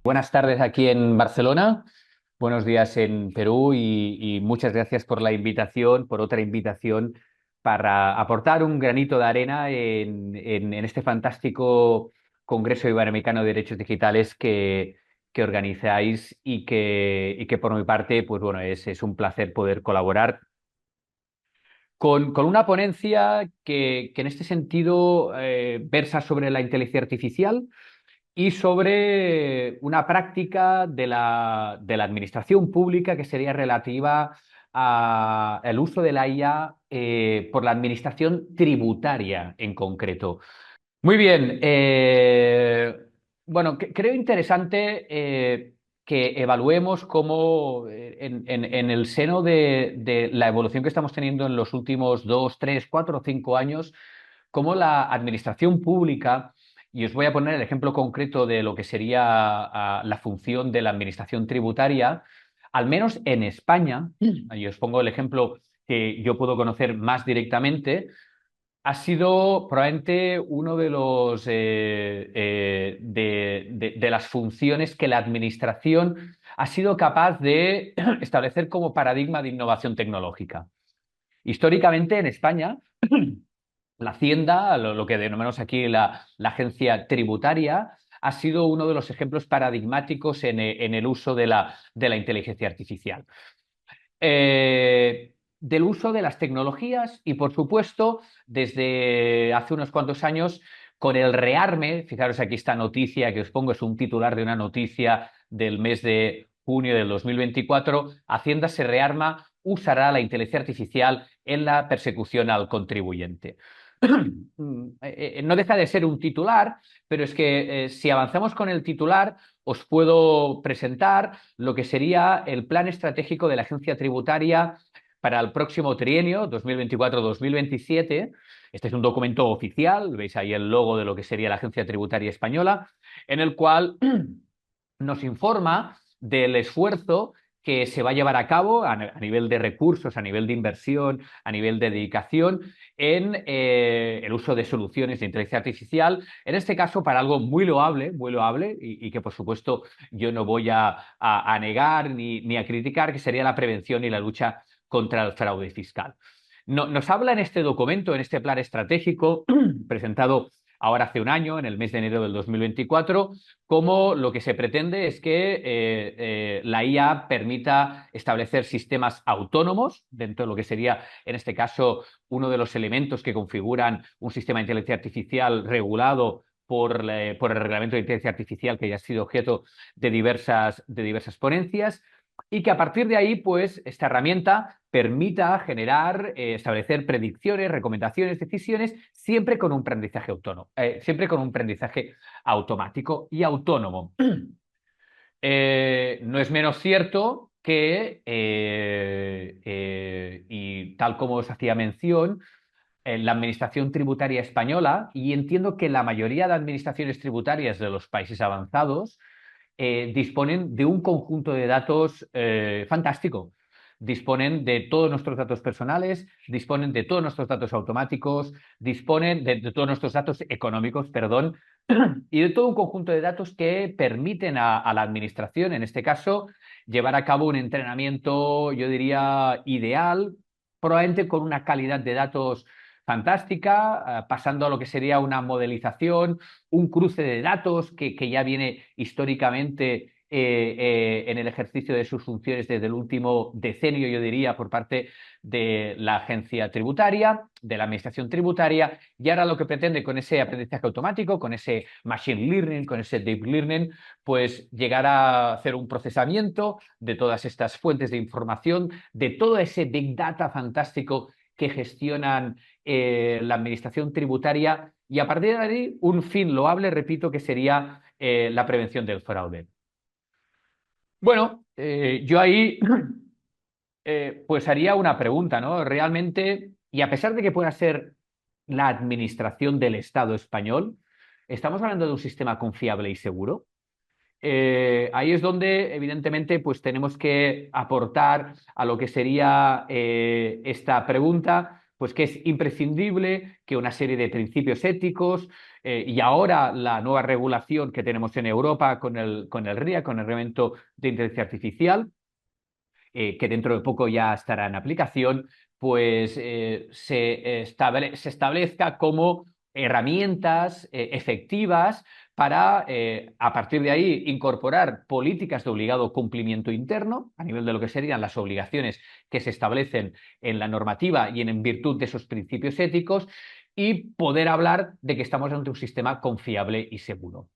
Buenas tardes aquí en Barcelona, buenos días en Perú y muchas gracias por la invitación, por otra invitación para aportar un granito de arena en este fantástico Congreso Iberoamericano de Derechos Digitales que organizáis y que por mi parte, pues bueno, es un placer poder colaborar con una ponencia que en este sentido versa sobre la inteligencia artificial y sobre una práctica de la administración pública que sería relativa al uso de la IA por la administración tributaria en concreto. Muy bien. Bueno, creo interesante que evaluemos cómo en el seno de la evolución que estamos teniendo en los últimos 2, 3, 4 o 5 años, cómo la administración pública, y os voy a poner el ejemplo concreto de lo que sería la función de la administración tributaria, al menos en España, y os pongo el ejemplo que yo puedo conocer más directamente, ha sido probablemente uno de los de las funciones que la administración ha sido capaz de establecer como paradigma de innovación tecnológica. Históricamente en España, la Hacienda, lo que denominamos aquí la agencia tributaria, ha sido uno de los ejemplos paradigmáticos en el uso de la inteligencia artificial. Del uso de las tecnologías y, por supuesto, desde hace unos cuantos años, con el rearme. Fijaros aquí esta noticia que os pongo, es un titular de una noticia del mes de junio del 2024. Hacienda se rearma, usará la inteligencia artificial en la persecución al contribuyente. No deja de ser un titular, pero es que si avanzamos con el titular, os puedo presentar lo que sería el plan estratégico de la agencia tributaria para el próximo trienio 2024-2027. Este es un documento oficial, veis ahí el logo de lo que sería la agencia tributaria española, en el cual nos informa del esfuerzo que se va a llevar a cabo a nivel de recursos, a nivel de inversión, a nivel de dedicación en el uso de soluciones de inteligencia artificial, en este caso para algo muy loable y que por supuesto yo no voy a negar ni a criticar, que sería la prevención y la lucha contra el fraude fiscal. Nos habla en este documento, en este plan estratégico presentado ahora hace un año, en el mes de enero del 2024, cómo lo que se pretende es que la IA permita establecer sistemas autónomos dentro de lo que sería, en este caso, uno de los elementos que configuran un sistema de inteligencia artificial regulado por el reglamento de inteligencia artificial que ya ha sido objeto de diversas ponencias, y que a partir de ahí, pues, esta herramienta permita generar, establecer predicciones, recomendaciones, decisiones, siempre con un aprendizaje autónomo, siempre con un aprendizaje automático y autónomo. No es menos cierto que, y tal como os hacía mención, la administración tributaria española, y entiendo que la mayoría de administraciones tributarias de los países avanzados, disponen de un conjunto de datos fantástico. Disponen de todos nuestros datos personales, disponen de todos nuestros datos automáticos, disponen de todos nuestros datos económicos, perdón, y de todo un conjunto de datos que permiten a la administración, en este caso, llevar a cabo un entrenamiento, yo diría, ideal, probablemente con una calidad de datos fantástica, pasando a lo que sería una modelización, un cruce de datos que ya viene históricamente en el ejercicio de sus funciones desde el último decenio, yo diría, por parte de la agencia tributaria, de la administración tributaria, y ahora lo que pretende con ese aprendizaje automático, con ese machine learning, con ese deep learning, pues llegar a hacer un procesamiento de todas estas fuentes de información, de todo ese big data fantástico que gestionan la administración tributaria, y a partir de ahí un fin loable, repito, que sería la prevención del fraude. Bueno, yo ahí pues haría una pregunta, ¿no? Realmente, y a pesar de que pueda ser la administración del Estado español, ¿estamos hablando de un sistema confiable y seguro? Ahí es donde, evidentemente, pues tenemos que aportar a lo que sería esta pregunta, pues que es imprescindible que una serie de principios éticos y ahora la nueva regulación que tenemos en Europa con el RIA, con el Reglamento de Inteligencia Artificial, que dentro de poco ya estará en aplicación, pues se establezca como herramientas efectivas para, a partir de ahí, incorporar políticas de obligado cumplimiento interno a nivel de lo que serían las obligaciones que se establecen en la normativa y en virtud de esos principios éticos y poder hablar de que estamos ante un sistema confiable y seguro.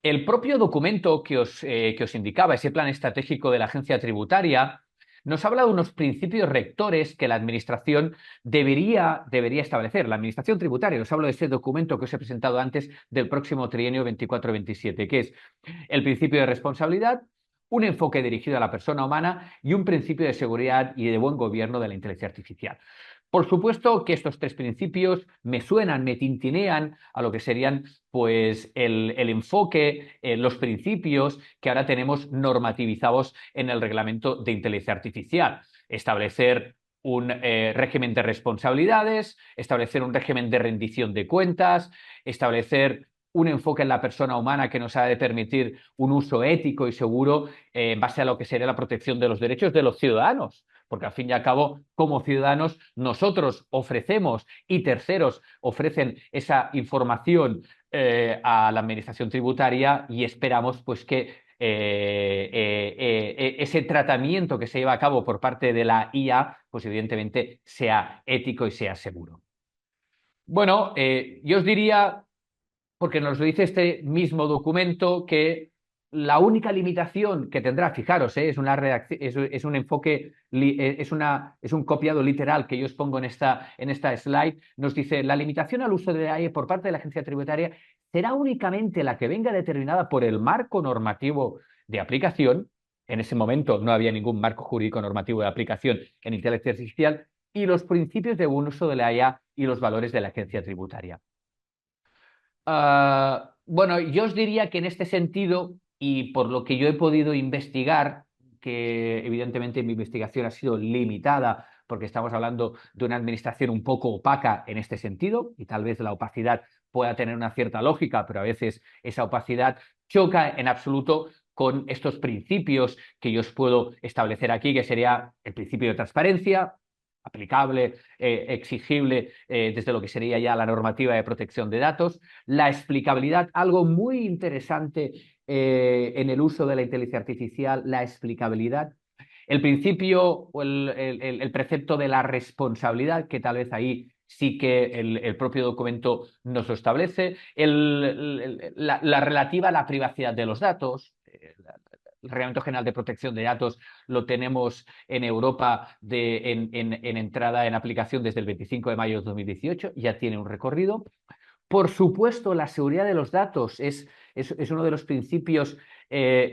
El propio documento que os indicaba, ese plan estratégico de la agencia tributaria, nos habla de unos principios rectores que la Administración debería establecer. La Administración tributaria, os hablo de ese documento que os he presentado antes del próximo trienio 24-27, que es el principio de responsabilidad, un enfoque dirigido a la persona humana y un principio de seguridad y de buen gobierno de la inteligencia artificial. Por supuesto que estos tres principios me suenan, me tintinean a lo que serían pues el enfoque, los principios que ahora tenemos normativizados en el reglamento de inteligencia artificial. Establecer un régimen de responsabilidades, establecer un régimen de rendición de cuentas, establecer un enfoque en la persona humana que nos ha de permitir un uso ético y seguro en base a lo que sería la protección de los derechos de los ciudadanos. Porque al fin y al cabo, como ciudadanos, nosotros ofrecemos y terceros ofrecen esa información a la administración tributaria y esperamos pues que ese tratamiento que se lleva a cabo por parte de la IA, pues evidentemente sea ético y sea seguro. Bueno, yo os diría, porque nos lo dice este mismo documento, que la única limitación que tendrá, fijaros, es es un enfoque, es un copiado literal que yo os pongo en esta slide, nos dice, la limitación al uso de la AI por parte de la agencia tributaria será únicamente la que venga determinada por el marco normativo de aplicación. En ese momento no había ningún marco jurídico normativo de aplicación en inteligencia artificial y los principios de buen uso de la IA y los valores de la agencia tributaria. Bueno, yo os diría que en este sentido, y por lo que yo he podido investigar, que evidentemente mi investigación ha sido limitada, porque estamos hablando de una administración un poco opaca en este sentido, y tal vez la opacidad pueda tener una cierta lógica, pero a veces esa opacidad choca en absoluto con estos principios que yo os puedo establecer aquí, que sería el principio de transparencia, aplicable, exigible desde lo que sería ya la normativa de protección de datos, la explicabilidad, algo muy interesante en el uso de la inteligencia artificial, la explicabilidad, el principio o el precepto de la responsabilidad, que tal vez ahí sí que el propio documento nos lo establece, la relativa a la privacidad de los datos, el Reglamento General de Protección de Datos lo tenemos en Europa en entrada en aplicación desde el 25 de mayo de 2018, ya tiene un recorrido. Por supuesto, la seguridad de los datos es uno de los principios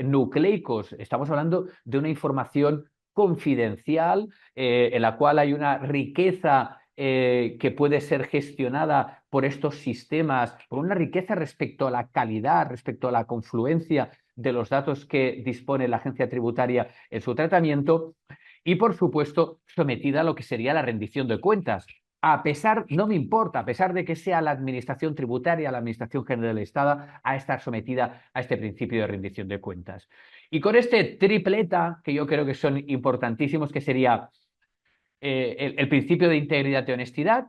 nucleicos. Estamos hablando de una información confidencial en la cual hay una riqueza que puede ser gestionada por estos sistemas, por una riqueza respecto a la calidad, respecto a la confluencia de los datos que dispone la agencia tributaria en su tratamiento y, por supuesto, sometida a lo que sería la rendición de cuentas. A pesar, no me importa, a pesar de que sea la Administración tributaria, la Administración General del Estado, a estar sometida a este principio de rendición de cuentas. Y con este tripleta, que yo creo que son importantísimos, que sería el principio de integridad y honestidad,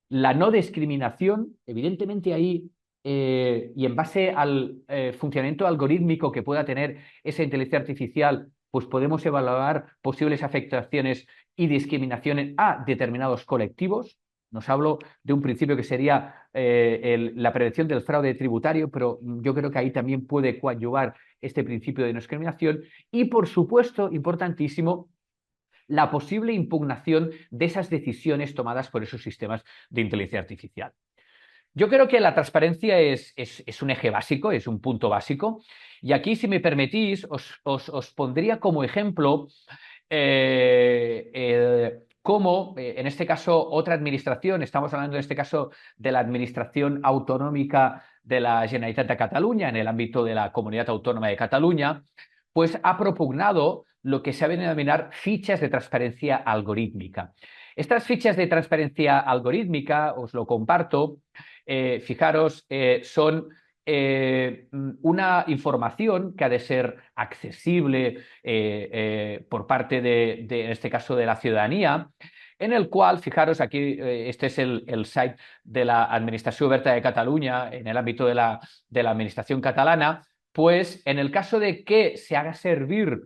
la no discriminación, evidentemente ahí, y en base al funcionamiento algorítmico que pueda tener esa inteligencia artificial, pues podemos evaluar posibles afectaciones y discriminaciones a determinados colectivos. Nos hablo de un principio que sería la prevención del fraude tributario, pero yo creo que ahí también puede coadyuvar este principio de no discriminación. Y, por supuesto, importantísimo, la posible impugnación de esas decisiones tomadas por esos sistemas de inteligencia artificial. Yo creo que la transparencia es un eje básico, es un punto básico. Y aquí, si me permitís, os pondría como ejemplo cómo, en este caso, otra administración, estamos hablando en este caso de la Administración Autonómica de la Generalitat de Cataluña, en el ámbito de la Comunidad Autónoma de Cataluña, pues ha propugnado lo que se ha venido a denominar fichas de transparencia algorítmica. Estas fichas de transparencia algorítmica, os lo comparto, fijaros, son una información que ha de ser accesible por parte en este caso, de la ciudadanía, en el cual, fijaros, aquí este es el site de la Administració Oberta de Cataluña, en el ámbito de la administración catalana, pues en el caso de que se haga servir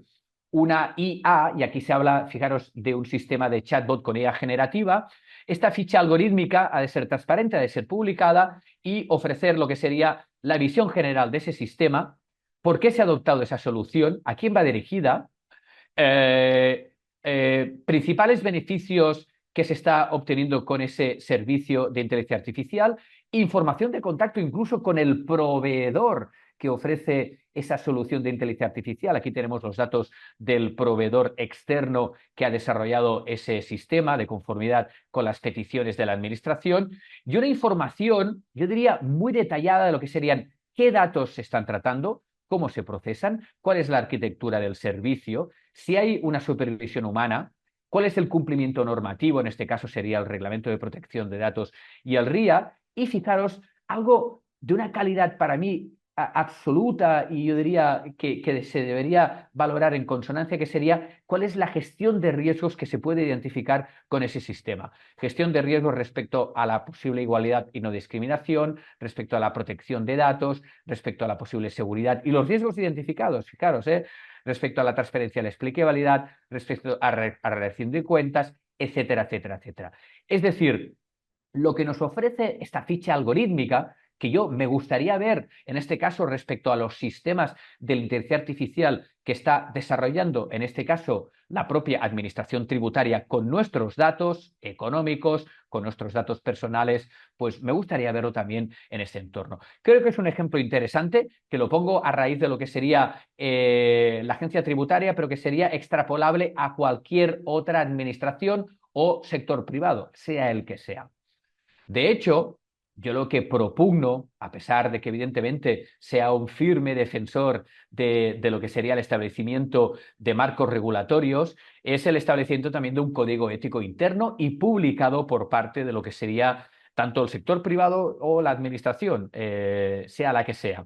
una IA, y aquí se habla, fijaros, de un sistema de chatbot con IA generativa, esta ficha algorítmica ha de ser transparente, ha de ser publicada y ofrecer lo que sería la visión general de ese sistema, por qué se ha adoptado esa solución, a quién va dirigida, principales beneficios que se está obteniendo con ese servicio de inteligencia artificial, información de contacto incluso con el proveedor que ofrece esa solución de inteligencia artificial. Aquí tenemos los datos del proveedor externo que ha desarrollado ese sistema de conformidad con las peticiones de la administración y una información, yo diría, muy detallada de lo que serían qué datos se están tratando, cómo se procesan, cuál es la arquitectura del servicio, si hay una supervisión humana, cuál es el cumplimiento normativo, en este caso sería el Reglamento de Protección de Datos y el RIA, y fijaros, algo de una calidad para mí absoluta y yo diría que se debería valorar en consonancia, que sería cuál es la gestión de riesgos que se puede identificar con ese sistema. Gestión de riesgos respecto a la posible igualdad y no discriminación, respecto a la protección de datos, respecto a la posible seguridad y los riesgos identificados, fijaros, respecto a la transparencia y la explicabilidad, respecto a redacción de cuentas, etcétera, etcétera, etcétera. Es decir, lo que nos ofrece esta ficha algorítmica, que yo me gustaría ver, en este caso, respecto a los sistemas de la inteligencia artificial que está desarrollando, en este caso, la propia administración tributaria con nuestros datos económicos, con nuestros datos personales, pues me gustaría verlo también en este entorno. Creo que es un ejemplo interesante, que lo pongo a raíz de lo que sería la agencia tributaria, pero que sería extrapolable a cualquier otra administración o sector privado, sea el que sea. De hecho, yo lo que propugno, a pesar de que evidentemente sea un firme defensor de lo que sería el establecimiento de marcos regulatorios, es el establecimiento también de un código ético interno y publicado por parte de lo que sería tanto el sector privado o la administración, sea la que sea.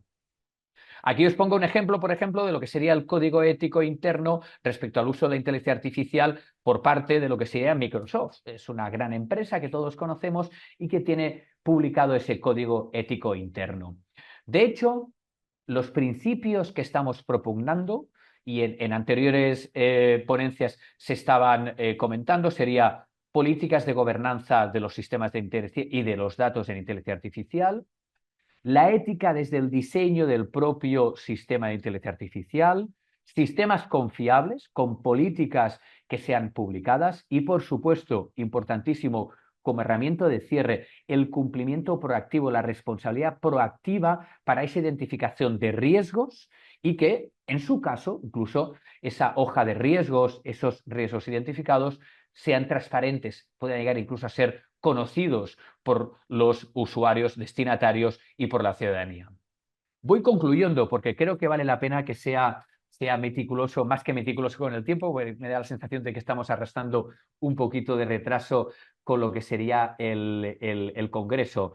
Aquí os pongo un ejemplo, por ejemplo, de lo que sería el código ético interno respecto al uso de la inteligencia artificial por parte de lo que sería Microsoft. Es una gran empresa que todos conocemos y que tiene publicado ese código ético interno. De hecho, los principios que estamos propugnando y en anteriores ponencias se estaban comentando sería políticas de gobernanza de los sistemas de inteligencia y de los datos en inteligencia artificial, la ética desde el diseño del propio sistema de inteligencia artificial, sistemas confiables con políticas que sean publicadas y, por supuesto, importantísimo, como herramienta de cierre, el cumplimiento proactivo, la responsabilidad proactiva para esa identificación de riesgos y que, en su caso, incluso esa hoja de riesgos, esos riesgos identificados, sean transparentes, puedan llegar incluso a ser conocidos por los usuarios destinatarios y por la ciudadanía. Voy concluyendo porque creo que vale la pena que sea meticuloso, más que meticuloso con el tiempo, porque me da la sensación de que estamos arrastrando un poquito de retraso con lo que sería el Congreso.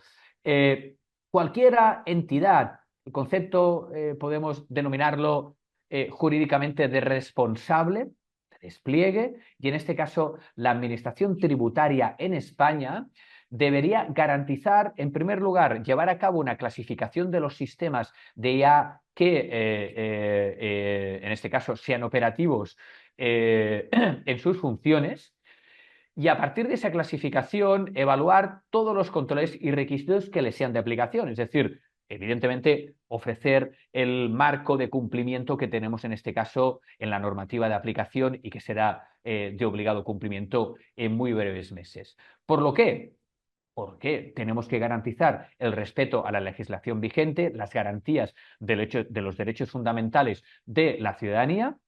Cualquiera entidad, el concepto podemos denominarlo jurídicamente de responsable, de despliegue, y en este caso la Administración Tributaria en España debería garantizar, en primer lugar, llevar a cabo una clasificación de los sistemas de IA que, en este caso, sean operativos en sus funciones, y a partir de esa clasificación evaluar todos los controles y requisitos que les sean de aplicación, es decir, evidentemente ofrecer el marco de cumplimiento que tenemos en este caso en la normativa de aplicación y que será de obligado cumplimiento en muy breves meses. Por lo que porque tenemos que garantizar el respeto a la legislación vigente, las garantías de los derechos fundamentales de la ciudadanía,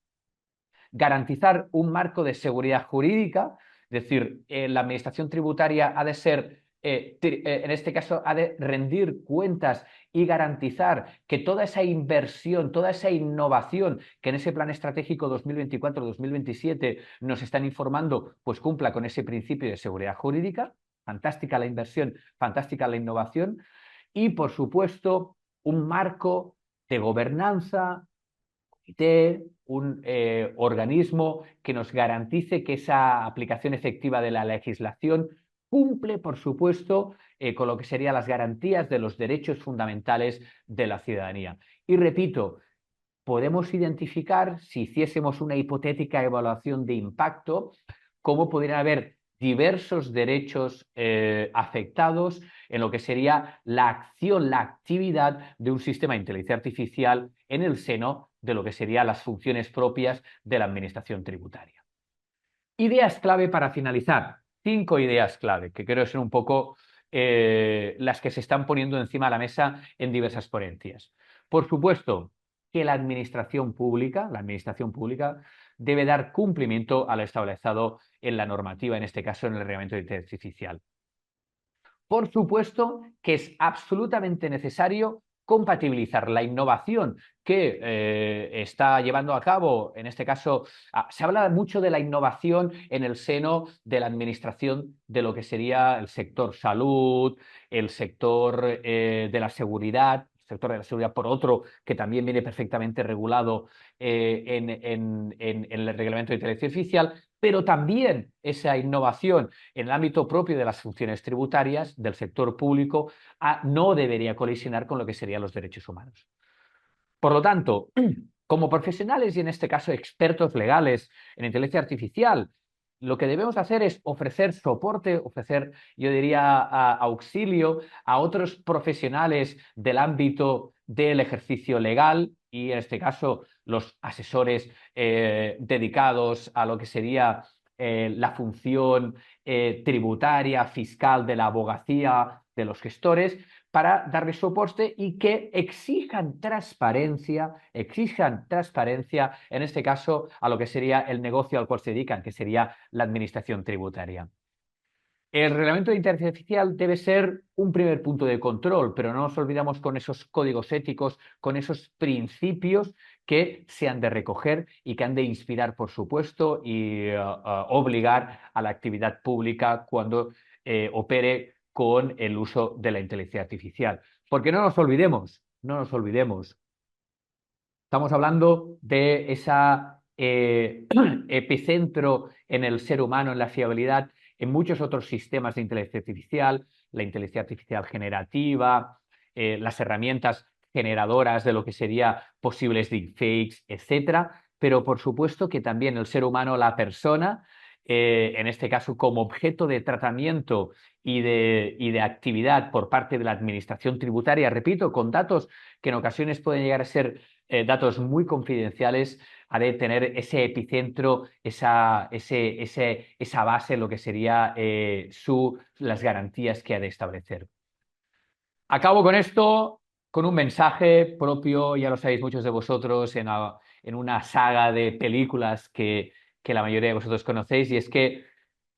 garantizar un marco de seguridad jurídica, es decir, la administración tributaria ha de ser en este caso, ha de rendir cuentas y garantizar que toda esa inversión, toda esa innovación que en ese plan estratégico 2024-2027 nos están informando, pues cumpla con ese principio de seguridad jurídica. Fantástica la inversión, fantástica la innovación. Y, por supuesto, un marco de gobernanza, un organismo que nos garantice que esa aplicación efectiva de la legislación cumple, por supuesto, con lo que serían las garantías de los derechos fundamentales de la ciudadanía. Y repito, podemos identificar, si hiciésemos una hipotética evaluación de impacto, cómo podrían haber diversos derechos afectados en lo que sería la acción, la actividad de un sistema de inteligencia artificial en el seno de lo que serían las funciones propias de la administración tributaria. Ideas clave para finalizar. 5 ideas clave, que creo ser un poco las que se están poniendo encima de la mesa en diversas ponencias. Por supuesto, que la administración pública debe dar cumplimiento a lo establecido en la normativa, en este caso en el Reglamento de Inteligencia Artificial. Por supuesto que es absolutamente necesario compatibilizar la innovación que está llevando a cabo, en este caso, se habla mucho de la innovación en el seno de la administración de lo que sería el sector salud, el sector de la seguridad, sector de la seguridad, por otro, que también viene perfectamente regulado en el Reglamento de Inteligencia Artificial, pero también esa innovación en el ámbito propio de las funciones tributarias del sector público no debería colisionar con lo que serían los derechos humanos. Por lo tanto, como profesionales y en este caso expertos legales en inteligencia artificial, lo que debemos hacer es ofrecer soporte, ofrecer, yo diría, auxilio a otros profesionales del ámbito del ejercicio legal y en este caso los asesores dedicados a lo que sería la función tributaria, fiscal de la abogacía, de los gestores, para darles soporte y que exijan transparencia, en este caso, a lo que sería el negocio al cual se dedican, que sería la administración tributaria. El reglamento de inteligencia artificial debe ser un primer punto de control, pero no nos olvidamos con esos códigos éticos, con esos principios que se han de recoger y que han de inspirar, por supuesto, y obligar a la actividad pública cuando opere con el uso de la inteligencia artificial. Porque no nos olvidemos, estamos hablando de ese epicentro en el ser humano, en la fiabilidad, en muchos otros sistemas de inteligencia artificial, la inteligencia artificial generativa, las herramientas generadoras de lo que sería posibles deepfakes, etcétera, pero por supuesto que también el ser humano, la persona, en este caso como objeto de tratamiento y de actividad por parte de la administración tributaria, repito, con datos que en ocasiones pueden llegar a ser datos muy confidenciales, ha de tener ese epicentro, esa base, lo que sería las garantías que ha de establecer. Acabo con esto, con un mensaje propio, ya lo sabéis muchos de vosotros, en una saga de películas que la mayoría de vosotros conocéis, y es que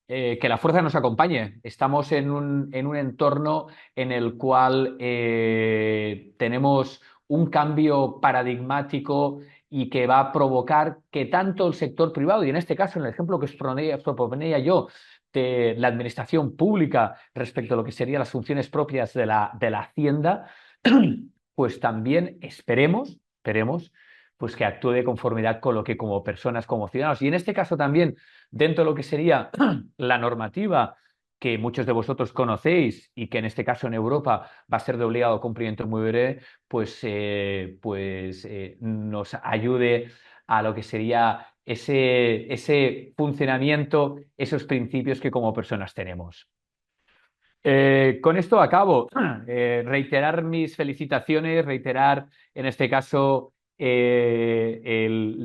la fuerza nos acompañe. Estamos en un entorno en el cual tenemos un cambio paradigmático y que va a provocar que tanto el sector privado, y en este caso, en el ejemplo que os proponía yo, de la administración pública respecto a lo que serían las funciones propias de la Hacienda, pues también esperemos, pues que actúe de conformidad con lo que como personas, como ciudadanos, y en este caso también dentro de lo que sería la normativa que muchos de vosotros conocéis y que en este caso en Europa va a ser de obligado cumplimiento muy breve, pues nos ayude a lo que sería ese funcionamiento, esos principios que como personas tenemos. Con esto acabo. Reiterar mis felicitaciones, reiterar en este caso el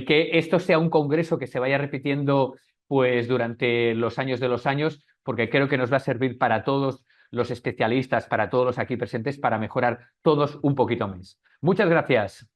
que esto sea un congreso que se vaya repitiendo pues durante los años de los años, porque creo que nos va a servir para todos los especialistas, para todos los aquí presentes, para mejorar todos un poquito más. Muchas gracias.